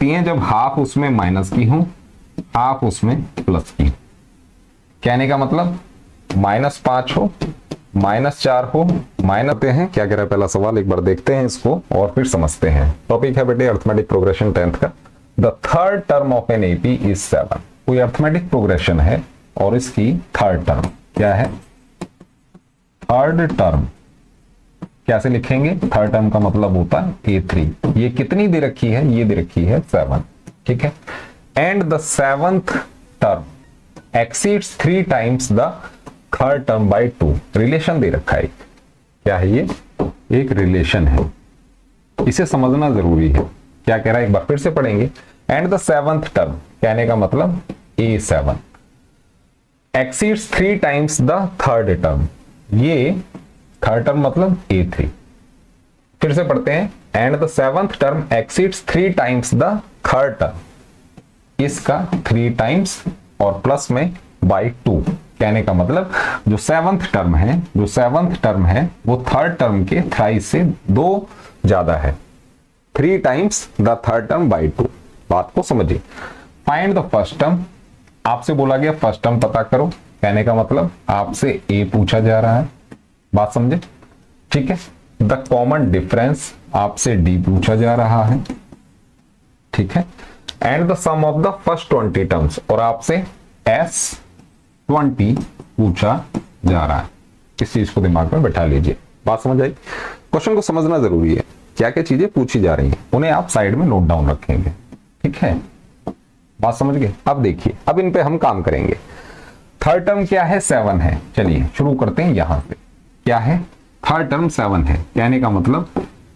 हैं जब हाफ उसमें माइनस की हो, हाफ उसमें प्लस की। कहने का मतलब -5 हो, -4 हो, माइनस हैं। क्या कह रहा है पहला सवाल, एक बार देखते हैं इसको और फिर समझते हैं। टॉपिक है बेटे अर्थमेटिक प्रोग्रेशन 10th का। The third term of an AP is 7। कोई अर्थमेटिक प्रोग्रेशन है और इसकी थर्ड टर्म क्या है? थर्ड टर्म कैसे लिखेंगे? थर्ड टर्म का मतलब होता है A3। ये कितनी दे रखी है? ये दे रखी है 7, ठीक है। And the 7th term exceeds 3 times the third term by 2। Relation दे रखा है। क्या है ये? एक रिलेशन है, इसे समझना जरूरी है। क्या कह रहा है एक बार फिर से पढ़ेंगे। एंड द 7th टर्म कहने का मतलब A7 exceeds 3 times the third term. ये थर्ड टर्म मतलब A3। फिर से पढ़ते हैं। And the 7th term exceeds 3 times the third term. इसका 3 टाइम्स और प्लस में बाय 2। कहने का मतलब जो 7th टर्म है, जो 7th टर्म है वो थर्ड टर्म के थ्राइस से 2 ज्यादा है। 3 times the third term by 2। बात को समझिए। Find the first term. आपसे बोला गया फर्स्ट टर्म पता करो। कहने का मतलब आपसे A पूछा जा रहा है। बात समझे? ठीक है। द कॉमन डिफरेंस आपसे D पूछा जा रहा है, ठीक है। And the sum of the first 20 terms और आपसे S20 पूछा जा रहा है। इस चीज को दिमाग में बैठा लीजिए। बात समझ आई? क्वेश्चन को समझना जरूरी है। क्या क्या चीजें पूछी जा रही हैं उन्हें आप साइड में नोट डाउन रखेंगे, ठीक है। बात समझ गए? अब देखिए, अब इन पे हम काम करेंगे। थर्ड टर्म क्या है? 7 है। चलिए शुरू करते हैं यहां से। क्या है? थर्ड टर्म 7 है। कहने का मतलब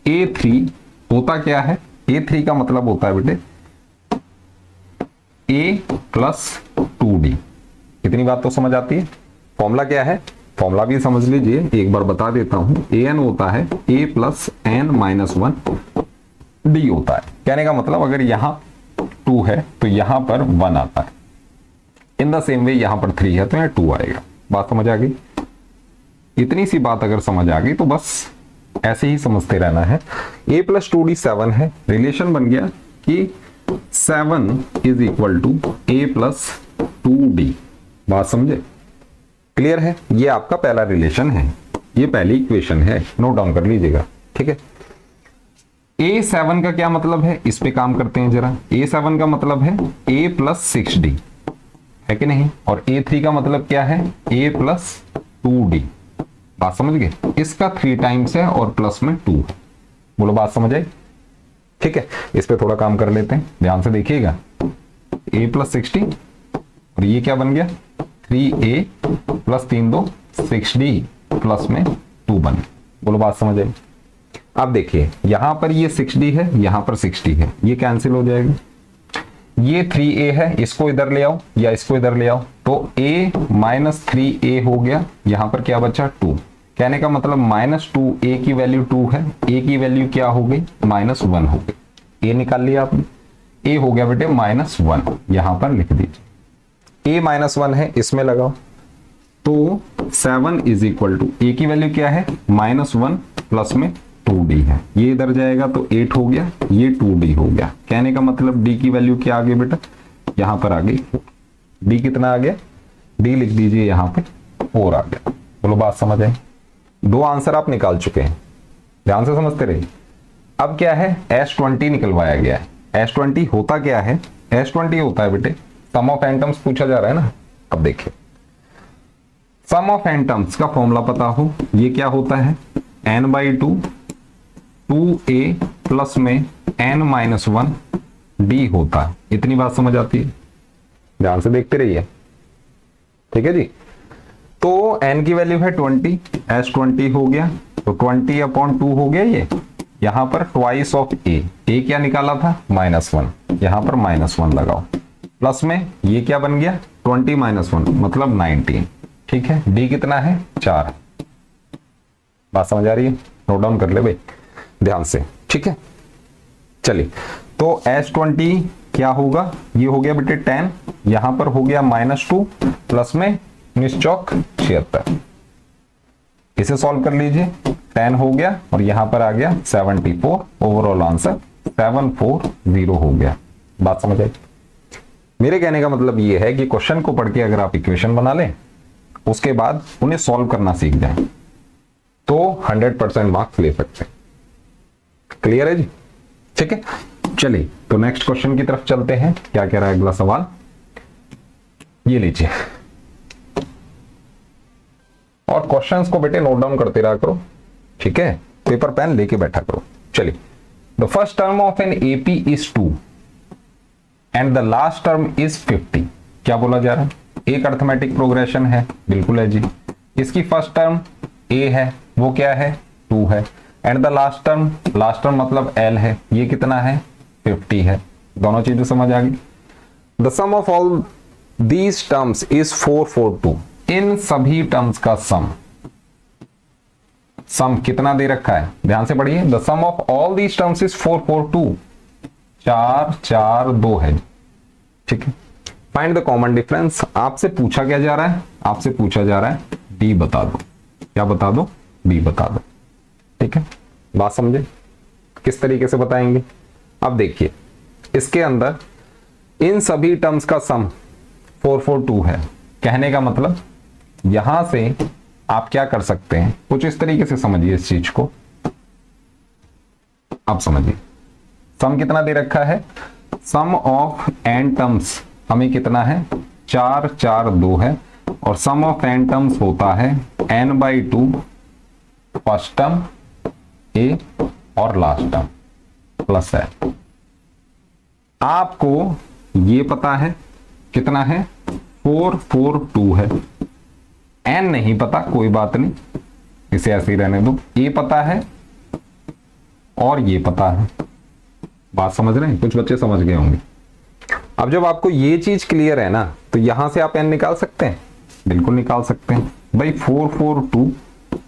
A3 होता क्या है? A3 का मतलब होता है बेटे A प्लस 2D। कितनी बात तो समझ आती है? फॉर्मूला क्या है? फॉर्मूला भी समझ लीजिए, एक बार बता देता हूं। AN होता है A plus N minus 1 D होता है। कहने का मतलब अगर यहां 2 है तो यहां पर 1 आता है। इन द सेम वे यहां पर 3 है तो यहां 2 आएगा। बात समझ आ गई? इतनी सी बात अगर समझ आ गई तो बस ऐसे ही समझते रहना है। A प्लस 2D 7 है। रिलेशन बन गया कि 7 is equal to A plus 2D। बात समझे? क्लियर है? ये आपका पहला रिलेशन है, ये पहली इक्वेशन है। नोट डाउन कर लीजिएगा, ठीक है। A7 का क्या मतलब है? इस पे काम करते हैं जरा। A7 का मतलब है A प्लस 6D, है कि नहीं? और A3 का मतलब क्या है? A plus 2D। बात समझ गए? इसका 3 टाइम्स है और प्लस में 2। बोलो बात समझ आई? ठीक है, इस पे थोड़ा काम कर लेते हैं, ध्यान से देखिएगा। A प्लस 60 और ये क्या बन गया? 3A प्लस 3 2 6D प्लस में 2 बन। बोलो बात समझ आई? अब देखिए यहां पर ये 6D है, यहां पर 60 है, ये कैंसिल हो जाएगा। ये 3A है, इसको इधर ले आओ या इसको इधर ले आओ तो A माइनस 3A हो गया। यहां पर क्या बचा? 2। कहने का मतलब -2A की वैल्यू 2 है। A की वैल्यू क्या हो गई? -1 हो गई। A निकाल लिया आपने। A हो गया बेटे -1। यहां पर लिख दीजिए A -1 है, इसमें लगाओ तो 7 इज इक्वल टू A की वैल्यू क्या है? -1 प्लस में 2D है। ये इधर जाएगा तो 8 हो गया, ये 2D हो गया। कहने का मतलब D की वैल्यू क्या आ गई बेटा? यहां पर आ गई 4। D कितना आ गया? D लिख दीजिए यहां पे 4 आ गया। बोलो बात समझ आई? 2 आंसर आप निकाल चुके हैं, ध्यान से समझते रहिए। अब क्या है? S20 निकलवाया गया है। S20 होता क्या है? S20 होता है बेटे सम ऑफ एन टर्म्स पूछा जा रहा है ना। अब देखिए सम ऑफ एन टर्म्स का फॉर्मूला पता हो, ये क्या होता है? n/2 2A प्लस में N माइनस 1 D होता है। इतनी बात समझ आती है? ध्यान से देखते रहिए, ठीक है जी। तो N की वैल्यू है 20, S20 हो गया तो 20/2 हो गया। ये यहां पर ट्वाइस ऑफ A क्या निकाला था? -1। यहां पर -1 लगाओ, प्लस में ये क्या बन गया? 20 - 1 मतलब 19, ठीक है। D कितना है? 4। बात समझ आ रही है? नोट डाउन कर ले भाई ध्यान से, ठीक है। चलिए तो S20 क्या होगा? ये हो गया बेटे 10, यहां पर हो गया -2 प्लस में 76। इसे सॉल्व कर लीजिए। 10 हो गया और यहां पर आ गया 74। ओवरऑल आंसर 740 हो गया। बात समझ आई? मेरे कहने का मतलब ये है कि क्वेश्चन को पढ़ के अगर आप इक्वेशन बना लें, उसके बाद उन्हें सॉल्व करना सीख जाएं, तो 100% मार्क्स ले सकते हैं। क्लियर है जी? ठीक है, चलिए तो नेक्स्ट क्वेश्चन की तरफ चलते हैं। क्या कह रहा है अगला सवाल, ये लीजिए। और क्वेश्चंस को बेटे नोट डाउन करते रहा करो, ठीक है? पेपर पेन लेके बैठा करो। चलिए, the first term of an AP is 2 and the last term is 50। क्या बोला जा रहा है? एक अर्थमेटिक प्रोग्रेशन है, बिल्कुल है जी। इसकी फर्स्ट टर्म ए है, वो क्या है? 2 है। एंड द लास्ट टर्म मतलब एल है, ये कितना है? 50 है। दोनों चीजें समझ आ गई। The sum of all these terms is 442। इन सभी टर्म्स का सम कितना दे रखा है? ध्यान से पढ़िए। The sum of all these terms is 442। 4 4 2 है, ठीक है। Find the common difference. आपसे पूछा क्या जा रहा है? आपसे पूछा जा रहा है डी बता दो। क्या बता दो? डी बता दो, ठीक है। बात समझे? किस तरीके से बताएंगे? अब देखिए, इसके अंदर इन सभी टर्म्स का सम 442 है। कहने का मतलब यहां से आप क्या कर सकते हैं, कुछ इस तरीके से समझिए इस चीज को। अब समझिए, सम कितना दे रखा है? सम ऑफ एन टर्म्स हमें कितना है? 4 4 2 है। और सम ऑफ एन टर्म्स होता है n/2 फर्स्ट टर्म ए और लास्ट टर्म प्लस है। आपको ये पता है कितना है? 442 है। एन नहीं पता, कोई बात नहीं, इसे ऐसे ही रहने दो। ए पता है और ये पता है। बात समझ रहे हैं? कुछ बच्चे समझ गए होंगे। अब जब आपको ये चीज क्लियर है ना, तो यहां से आप एन निकाल सकते हैं, बिल्कुल निकाल सकते हैं भाई। 442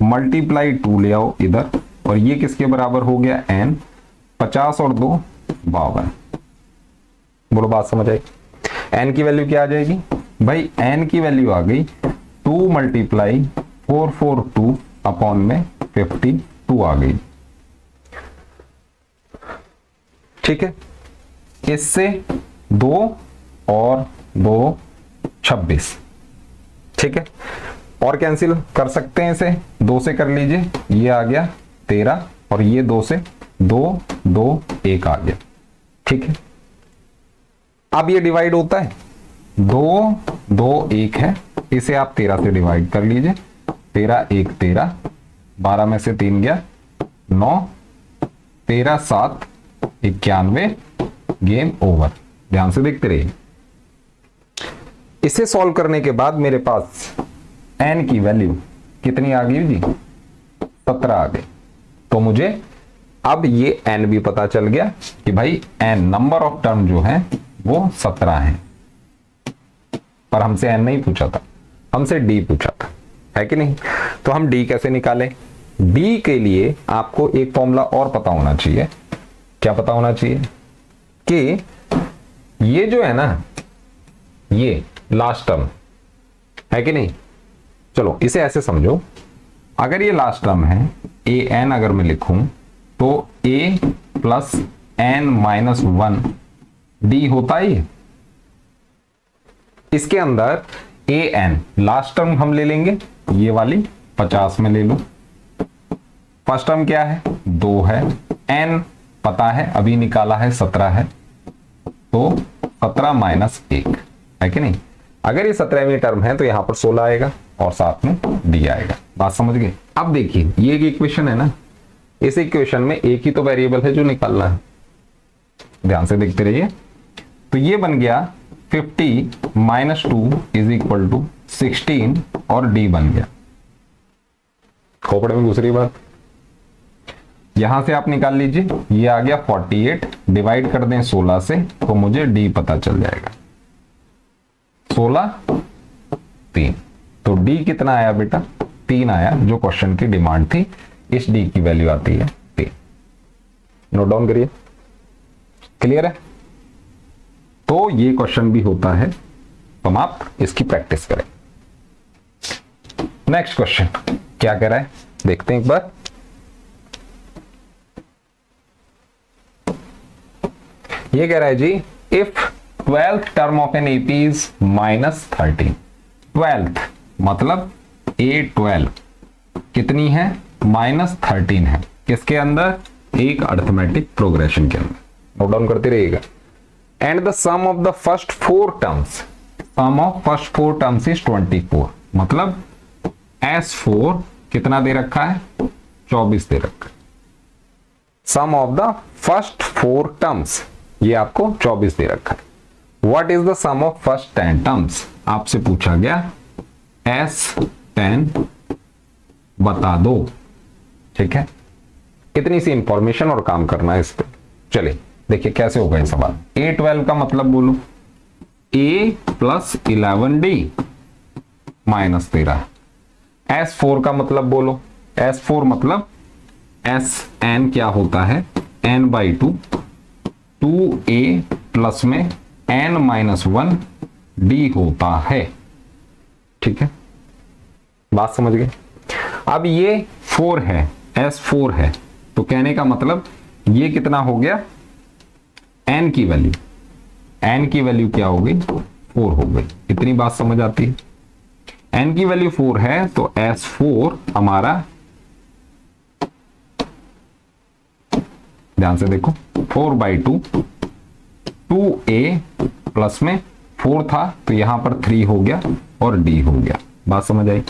मल्टीप्लाई 2 ले आओ इधर, और ये किसके बराबर हो गया? एन। 50 और 2 52। बोलो बात समझ आई? एन की वैल्यू क्या आ जाएगी भाई? एन की वैल्यू आ गई 2 मल्टीप्लाई 442 अपॉन में 52 आ गई, ठीक है। इससे 2 और 2 26, ठीक है। और कैंसिल कर सकते हैं, इसे 2 से कर लीजिए, ये आ गया 13, और ये 2 से 2 2 1 आ गया, ठीक है। अब ये डिवाइड होता है, 2 2 1 है, इसे आप 13 से डिवाइड कर लीजिए। 13 1 13, 12 में से 3 गया 9, 13 7 91, गेम ओवर। ध्यान से देखते रहिए। इसे सॉल्व करने के बाद मेरे पास n की वैल्यू कितनी आ गई जी? 17 आ गई। तो मुझे अब ये n भी पता चल गया कि भाई n नंबर ऑफ टर्म जो है वो 17 है। पर हमसे n नहीं पूछा था, हमसे d पूछा था, है कि नहीं? तो हम d कैसे निकालें? d के लिए आपको एक फॉर्मूला और पता होना चाहिए। क्या पता होना चाहिए? कि ये जो है ना, ये लास्ट टर्म है कि नहीं? चलो इसे ऐसे समझो, अगर ये लास्ट टर्म है ए एन, अगर मैं लिखूं तो a plus n minus 1 d होता है ये। इसके अंदर a n लास्ट टर्म हम ले लेंगे, ये वाली 50 में ले लो। फर्स्ट टर्म क्या है? 2 है। n पता है, अभी निकाला है 17 है, तो 17 माइनस 1 है कि नहीं? अगर ये 17वीं टर्म है तो यहां पर 16 आएगा और साथ में डी आएगा। बात समझ गए? अब देखिए, ये एक इक्वेशन है ना, इस इक्वेशन में एक ही तो वेरिएबल है जो निकालना है। ध्यान से देखते रहिए। तो ये बन गया 50 माइनस 2 इज इक्वल टू 16 और डी बन गया। खोपड़े में दूसरी बात, यहां से आप निकाल लीजिए, ये आ गया 48, डिवाइड कर दें 16 से तो मुझे डी पता चल जाएगा। 16 3, तो डी कितना आया बेटा? 3 आया, जो क्वेश्चन की डिमांड थी। इस डी की वैल्यू आती है 3। नोट डाउन करिए। क्लियर है? तो ये क्वेश्चन भी होता है समाप्त। इसकी प्रैक्टिस करें। नेक्स्ट क्वेश्चन क्या कह रहा है, देखते हैं एक बार। ये कह रहा है जी, if 12th term of an AP is -13, 12th मतलब A12 कितनी है, -13 है, किसके अंदर, एक अर्थमेटिक प्रोग्रेशन के अंदर, नोट डाउन करते रहिएगा। And the sum of the first 4 terms, sum of first 4 terms is 24, मतलब S4 कितना दे रखा है, 24 दे रखा है। Sum of the first 4 terms, ये आपको 24 दे रखा है। What is the sum of first 10 terms, आपसे पूछा गया S10 बता दो, ठीक है। इतनी सी इंफॉर्मेशन और काम करना है इस पे। चलिए देखिए कैसे होगा ये सवाल। A12 का मतलब बोलो, A + 11D -13। S4 का मतलब बोलो, S4 मतलब Sn क्या होता है, n/2, 2A प्लस में n-1 D होता है, ठीक है, बात समझ गए। अब ये 4 है, S4 है, तो कहने का मतलब ये कितना हो गया, n की वैल्यू, n की वैल्यू क्या हो गई, 4 हो गई। इतनी बात समझ आती है। n की वैल्यू 4 है तो S4 हमारा, ध्यान से देखो, 4/2, 2A प्लस में 4 था तो यहां पर 3 हो गया और D हो गया। बात समझ आई।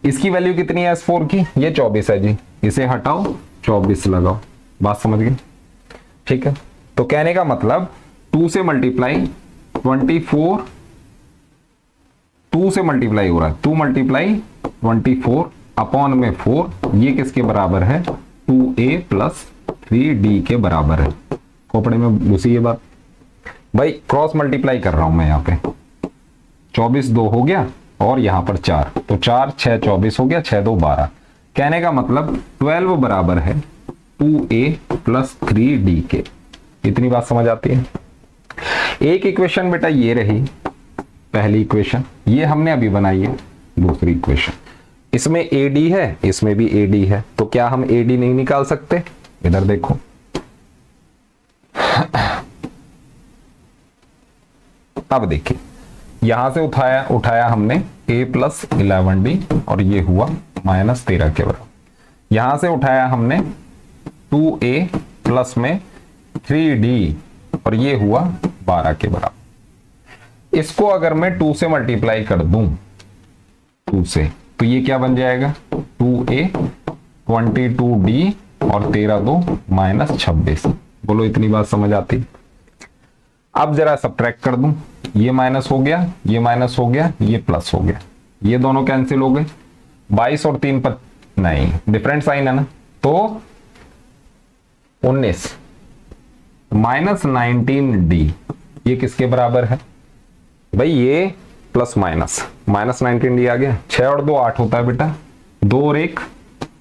इसकी वैल्यू कितनी है S4 की, ये 24 है जी, इसे हटाओ 24 लगाओ। बात समझ गए, ठीक है। तो कहने का मतलब 2 से मल्टीप्लाई 24, 2 से मल्टीप्लाई हो रहा है, 2 × 24 अपॉन में 4, ये किसके बराबर है, 2A + 3D के बराबर है। खोपड़े में घुसी ये बात भाई, क्रॉस मल्टीप्लाई कर रहा हूं मैं यहाँ पे, 24 2 हो गया और यहां पर 4, तो 4 6 24 हो गया, 6 2 12। कहने का मतलब 12 बराबर है 2A + 3D के। इतनी बात समझ आती है। एक इक्वेशन बेटा ये रही पहली इक्वेशन, ये हमने अभी बनाई है दूसरी इक्वेशन। इसमें AD है, इसमें भी AD है, तो क्या हम AD नहीं निकाल सकते, इधर देखो। अब देखिए यहां से उठाया हमने A + 11D और ये हुआ -13 के बराबर। यहां से उठाया हमने 2A प्लस में 3D और ये हुआ 12 के बराबर। इसको अगर मैं 2 से मल्टीप्लाई कर दूं, 2 से, तो ये क्या बन जाएगा, 2A 22D और 13 2 -26। बोलो इतनी बात समझ आती। अब जरा सब्ट्रैक्ट कर दूं, ये माइनस हो गया, ये माइनस हो गया, ये प्लस हो गया, ये दोनों कैंसिल हो गए। 22 और 3 पर नहीं, डिफरेंट साइन है ना, तो 19 -19D ये किसके बराबर है भाई, ये प्लस माइनस -19D आ गया। 6 और 2 8 होता है बेटा, 2 और 1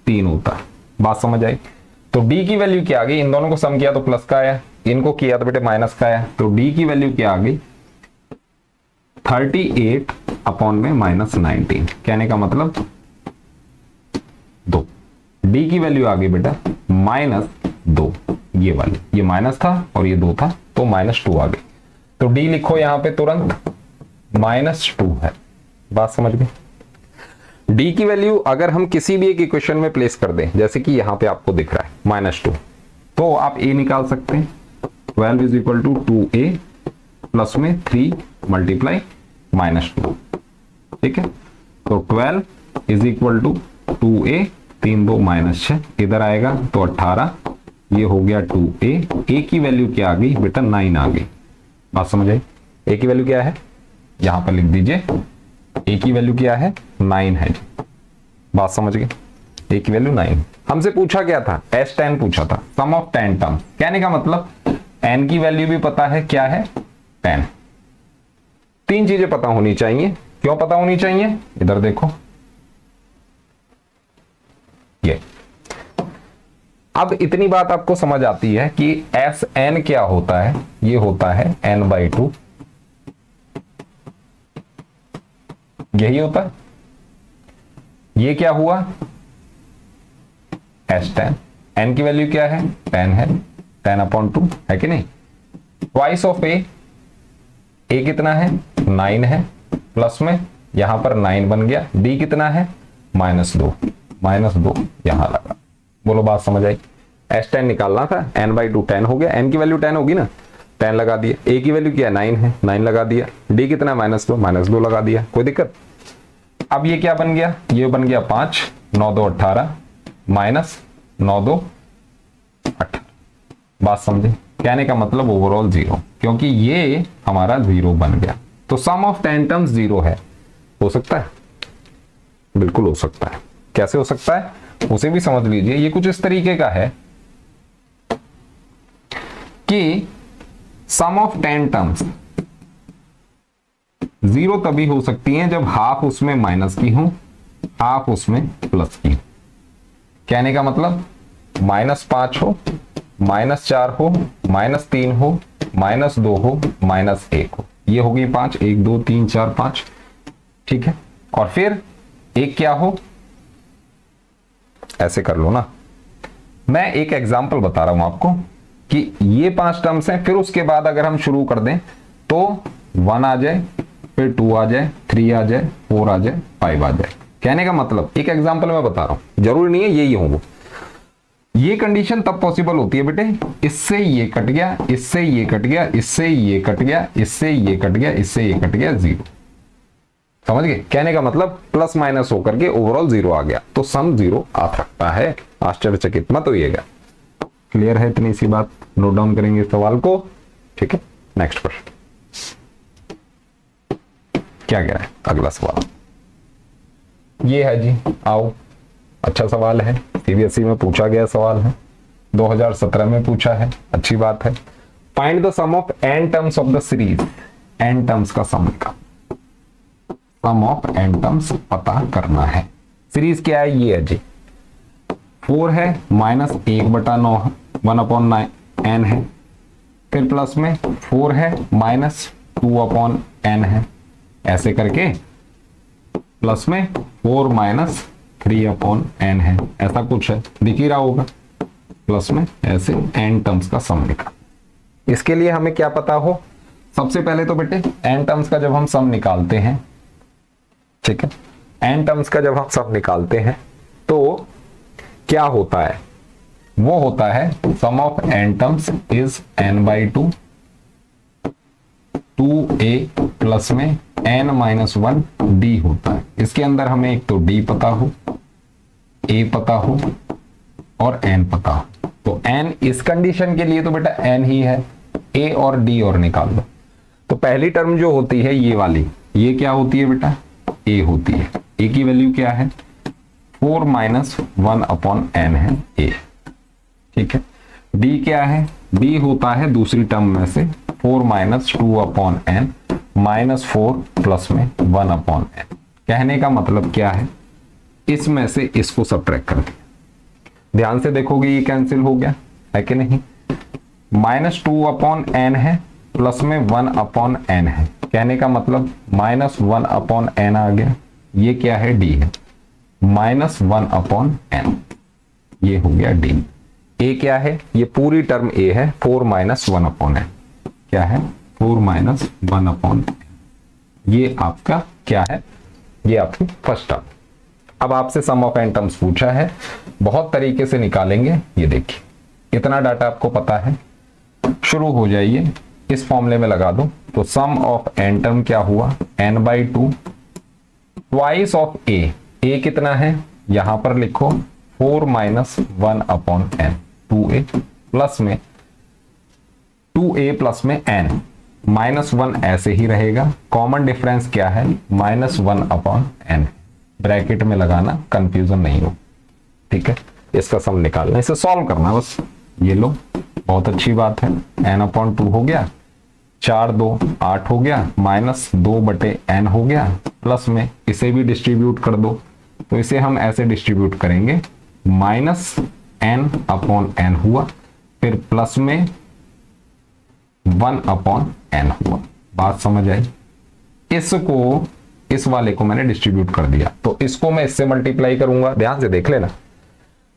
3 होता है। बात समझ आई। तो D की वैल्यू क्या आ गई, इन दोनों को सम किया तो प्लस का आया, इनको किया तो बेटे माइनस का आया, तो D की वैल्यू क्या आ गई, 38 अपॉन में -19। कहने का मतलब 2। D की वैल्यू आ गई बेटा -2, ये वाली, ये माइनस था और ये 2 था तो -2 आ गई। तो D लिखो यहां पे तुरंत -2 है। बात समझ गई। D की वैल्यू अगर हम किसी भी एक इक्वेशन में प्लेस कर दें, जैसे कि यहां पे आपको दिख रहा है -2, तो आप A निकाल सकते हैं। 12 = 2A प्लस में 3 × -2, ठीक है। तो 12 = 2A, 3 2 -6, इधर आएगा तो 18, ये हो गया 2A। A की वैल्यू क्या आ गई बेटा, 9 आ गई। बात समझ आई। A की वैल्यू क्या है, यहां पर लिख दीजिए, A की वैल्यू क्या है, 9 है। बात समझ गए। A की वैल्यू 9। हमसे पूछा क्या था, S10 पूछा था, सम ऑफ 10 टर्म। कहने का मतलब N की वैल्यू भी पता है, क्या है 10। 3 चीजें पता होनी चाहिए। क्यों पता होनी चाहिए, इधर देखो, ये अब इतनी बात आपको समझ आती है कि Sn क्या होता है, ये होता है n/2, यही होता है। ये क्या हुआ, S10, n की वैल्यू क्या है, 10 है, 10/2 है कि नहीं। ट्वाइस ऑफ ए कितना है 9 है, प्लस में यहां पर 9 बन गया, डी कितना है -2 यहां लगा। बोलो बात समझ आई। S10 निकालना था, n/2 10 हो गया, n की वैल्यू 10 होगी ना, 10 लगा दिया, a की वैल्यू क्या है 9 है, 9 लगा दिया, d कितना -2 लगा दिया, कोई दिक्कत। अब ये क्या बन गया, ये बन गया 5, 9 2 18 -9 2 18। बात समझे, कहने का मतलब ओवरऑल 0, क्योंकि ये हमारा 0 बन गया। तो सम ऑफ 10 टर्म्स 0 है। हो सकता है, बिल्कुल हो सकता है। कैसे हो सकता है उसे भी समझ लीजिए। ये कुछ इस तरीके का है कि सम ऑफ 10 टर्म्स 0 तभी हो सकती है जब हाफ उसमें माइनस की हो, हाफ उसमें प्लस की हो। कहने का मतलब -5 हो, -4 हो, -3 हो, -2 हो, -1 हो, ये होगी 5, 1 2 3 4 5, ठीक है। और फिर एक क्या हो, ऐसे कर लो ना, मैं एक एग्जांपल बता रहा हूं आपको कि ये 5 टर्म्स हैं, फिर उसके बाद अगर हम शुरू कर दें तो 1 आ जाए, फिर 2 आ जाए, 3 आ जाए, 4 आ जाए, 5 आ जाए। कहने का मतलब एक एग्जांपल मैं बता रहा हूं, जरूरी नहीं है यही हो। ये कंडीशन तब पॉसिबल होती है बेटे, इससे ये कट गया, इससे ये कट गया, इससे ये कट गया, इससे ये कट गया, इससे ये कट गया, 0। समझ गए? कहने का मतलब प्लस माइनस होकर के ओवरऑल 0 आ गया, तो सम 0 आ सकता है। आश्चर्यचकित मत होइएगा। क्लियर है इतनी सी बात? नोट डाउन करेंगे इस सवाल को, ठीक है। नेक्स्ट क्वेश्चन क्या कह रहा है अगला सवाल, ये है जी, आओ। अच्छा सवाल है, सीबीएसई में पूछा गया सवाल है, 2017 में पूछा है, अच्छी बात है। Find the sum of n terms of the series, n terms का सम निकाल, सम ऑफ n टर्म्स पता करना है। सीरीज क्या है, ये है जी, 4 है, -1/9 1/9 है, फिर प्लस में 4 है, -2/n है, ऐसे करके प्लस में 4 -3/n है, ऐसा कुछ है, दिख ही रहा होगा। प्लस में ऐसे n टर्म्स का सम निकाल। इसके लिए हमें क्या पता हो, सबसे पहले तो बेटे n टर्म्स का जब हम सम निकालते हैं, ठीक है, n टर्म्स का जब हम सम निकालते हैं तो क्या होता है, वो होता है sum of n terms is n/2 2a plus में n-1 d होता है। इसके अंदर हमें एक तो d पता हो, a पता हो और n पता हो। तो n इस कंडीशन के लिए तो बेटा n ही है, a और d और निकाल लो। तो पहली टर्म जो होती है ये वाली, ये क्या होती है बेटा, a होती है। a की वैल्यू क्या है, 4 - 1/n है a, ठीक है। d क्या है, d होता है दूसरी टर्म में से 4 - 2/n -4 प्लस में 1/n। कहने का मतलब क्या है, इसमें से इसको सब्ट्रैक्ट कर दिया। ध्यान से देखोगे ये कैंसिल हो गया है कि नहीं, -2/n है, प्लस में 1/n है। कहने का मतलब -1/n आ गया, ये क्या है d है, -1/n, ये हो गया d। a क्या है, ये पूरी टर्म a है, 4 - 1/n, क्या है 4 - 1/n, ये आपका क्या है, ये आपकी फर्स्ट टर्म। अब आपसे सम ऑफ n टर्म्स पूछा है, बहुत तरीके से निकालेंगे। ये देखिए इतना डाटा आपको पता है, शुरू हो जाइए, इस फॉर्मूले में लगा दो। तो सम ऑफ n टर्म क्या हुआ, n/2 ट्वाइस ऑफ a कितना है, यहां पर लिखो 4 - 1/n 2a प्लस में 2a प्लस में n, -1 ऐसे ही रहेगा, कॉमन डिफरेंस क्या है, -1/n, ब्रैकेट में लगाना, कंफ्यूजन नहीं हो, ठीक है। इसका सम निकालना, इसे सॉल्व करना बस। ये लो, बहुत अच्छी बात है, n/2 हो गया, 4 2 8 हो गया, -2/n हो गया, प्लस में इसे भी डिस्ट्रीब्यूट कर दो। तो इसे हम ऐसे डिस्ट्रीब्यूट करेंगे, -n/n हुआ, फिर प्लस में 1/n हुआ। बात समझ आई? इसको, इस वाले को मैंने डिस्ट्रीब्यूट कर दिया, तो इसको मैं इससे मल्टीप्लाई करूंगा, ध्यान से देख लेना।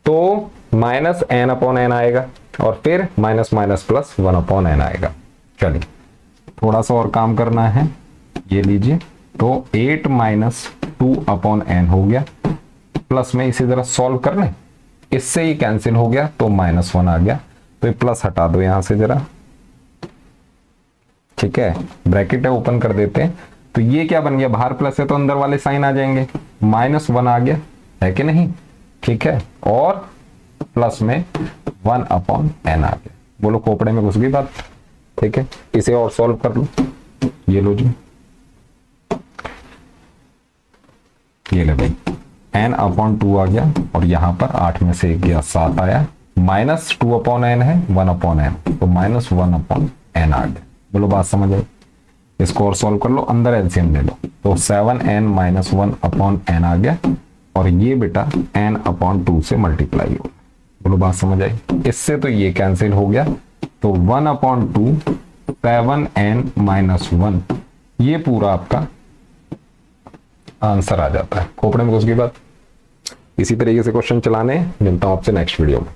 तो -n/n आएगा और फिर माइनस माइनस प्लस 1/n आएगा। चलिए थोड़ा सा और काम करना है, ये लीजिए, तो 8 माइनस 2/n हो गया, प्लस में इसे जरा सॉल्व कर लें, इससे ही कैंसिल हो गया तो -1 आ गया, तो ये प्लस हटा दो यहां से जरा, ठीक है, ब्रैकेट है ओपन कर देते हैं, तो ये क्या बन गया, बाहर प्लस है तो अंदर वाले साइन आ जाएंगे, -1 आ गया, है कि नहीं, ठीक है, और प्लस में 1/n आ गया। बोलो खोपड़े में घुस गई बात, ठीक है, इसे और सॉल्व कर लो, ये लो जी, ये ले भाई, n/2 आ गया, और यहां पर 8 में से 1 गया 7 आया, -2/n है 1/n, तो -1/n आ गया। बोलो बात समझ आई, इसको और सॉल्व कर लो, अंदर एलसीएम ले लो, तो 7n - 1/n आ गया, और ये बेटा n/2 से मल्टीप्लाई हो, बोलो बात समझ आई, इससे तो ये कैंसिल हो गया, तो 1/2 7n - 1, ये पूरा आपका आंसर आ जाता है। खोपड़े में घुस गई बात। इसी तरीके से क्वेश्चन चलाने, मिलता हूं आपसे नेक्स्ट वीडियो में।